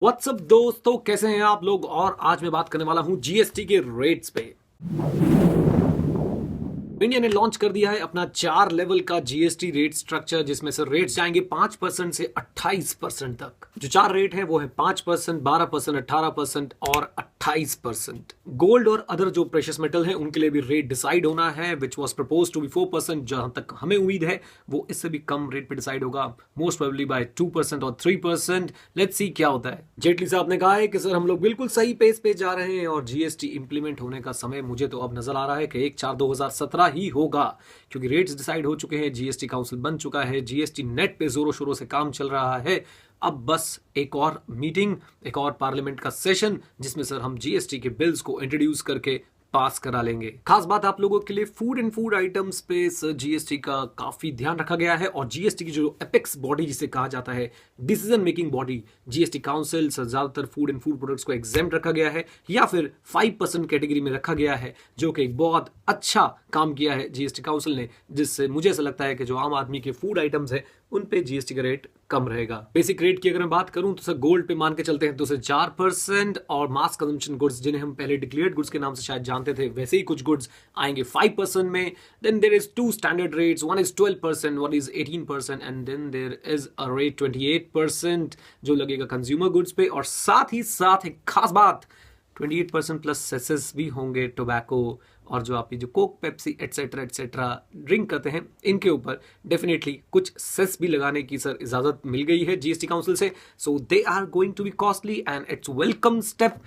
WhatsApp दोस्तों, कैसे हैं आप लोग। और आज मैं बात करने वाला हूं जीएसटी के रेट्स पे। इंडिया ने लॉन्च कर दिया है अपना 4 लेवल का जीएसटी रेट स्ट्रक्चर, जिसमें से रेट्स जाएंगे 5% से 28% तक। जो 4 रेट है वो है 5%, 12%, 18% और 28%। गोल्ड और अदर जो प्रेशियस मेटल है उनके लिए भी रेट डिसाइड होना है, which was propose to be 4%। जहां तक हमें उम्मीद है वो इससे भी कम रेट पे डिसाइड होगा, मोस्ट प्रोबेबली बाय 2% और 3%। लेट्स सी क्या होता है। जेटली साहब ने कहा है कि सर हम लोग बिल्कुल सही पेस पे जा रहे हैं और जीएसटी इंप्लीमेंट होने का समय मुझे तो अब नजर आ रहा है कि 1/4/2017 ही होगा, क्योंकि रेट्स डिसाइड हो चुके हैं, जीएसटी काउंसिल बन चुका है, जीएसटी नेट पे जोरों शोरों से काम चल रहा है। अब बस एक और मीटिंग, एक और पार्लियामेंट का सेशन, जिसमें सर हम जीएसटी के बिल्स को इंट्रोड्यूस करके पास करा लेंगे। खास बात आप लोगों के लिए, फूड एंड फूड आइटम्स पे जीएसटी का काफी ध्यान रखा गया है। और जीएसटी की जो एपेक्स बॉडी जिसे कहा जाता है, decision making body, GST council, ज्यादातर फूड एंड फूड प्रोडक्ट्स को एग्जेम्प्ट रखा गया है या फिर 5% कैटेगरी में रखा गया है, जो कि एक बहुत अच्छा काम किया है जीएसटी काउंसिल ने, जिससे मुझे ऐसा लगता है कि जो आम आदमी के फूड आइटम्स है उन पे जीएसटी का रेट कम रहेगा। बेसिक रेट की अगर मैं बात करूं तो सर गोल्ड पे मान के चलते हैं तो सर 4%, और मास कंजम्पशन गुड्स जिन्हें हम पहले डिक्लेयर्ड गुड्स के नाम से शायद जानते थे, वैसे ही कुछ गुड्स आएंगे 5% में। Then there is 2 standard rates, one is 12%, one is 18%, and then there is a rate 28% जो लगेगा कंज्यूमर गुड्स पे। और साथ ही साथ एक खास बात, 28% प्लस सेसेस भी होंगे टोबैको और जो आप ये जो Coke, Pepsi etcetera etcetera drink करते हैं, इनके ऊपर डेफिनेटली कुछ सेस भी लगाने की सर इजाजत मिल गई है जीएसटी काउंसिल से। So they are going to be costly and it's welcome step.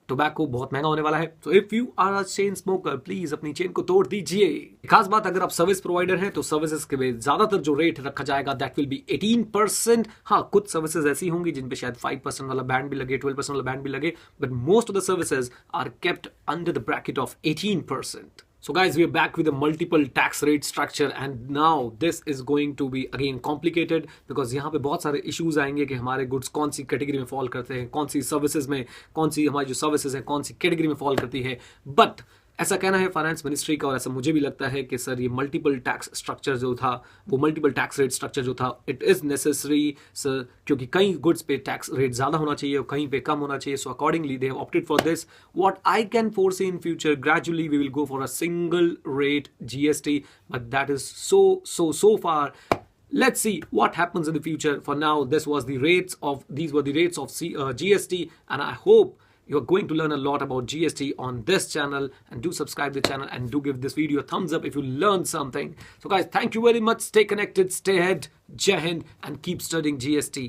Tobacco बहुत महंगा होने वाला है। तो if you are a chain smoker, please अपनी चेन को तोड़ दीजिए। खास बात, अगर आप सर्विस प्रोवाइडर हैं तो सर्विसेज के ज्यादातर जो रेट रखा जाएगा दैट विल बी 18%। हाँ, कुछ सर्विसेज ऐसी होंगी जिन पे शायद 5% वाला बैंड भी लगे, 12% वाला बैंड भी लगे, but most of the services are kept under the bracket of 18%. So guys, we are back with a multiple tax rate structure and now this is going to be again complicated because यहाँ पे बहुत सारे issues आएंगे कि हमारे goods कौन सी category में fall करते हैं, कौन सी सर्विसेज में, कौन सी हमारी जो सर्विसेज है कौन सी कैटेगरी में फॉल करती है। बट ऐसा कहना है फाइनेंस मिनिस्ट्री का, और ऐसा मुझे भी लगता है कि सर ये मल्टीपल टैक्स स्ट्रक्चर जो था, वो मल्टीपल टैक्स रेट स्ट्रक्चर जो था, इट इज़ नेसेसरी सर, क्योंकि कई गुड्स पे टैक्स रेट ज़्यादा होना चाहिए और कहीं पे कम होना चाहिए। So accordingly they have opted for this. What I can foresee in future, gradually we will go for a single rate GST, but that is so far. Let's see what happens in the future. For now, these were the rates of GST, and I hope you are going to learn a lot about GST on this channel. And do subscribe the channel and do give this video a thumbs up if you learned something. So guys, thank you very much. Stay connected, stay ahead, Jai Hind, and keep studying GST.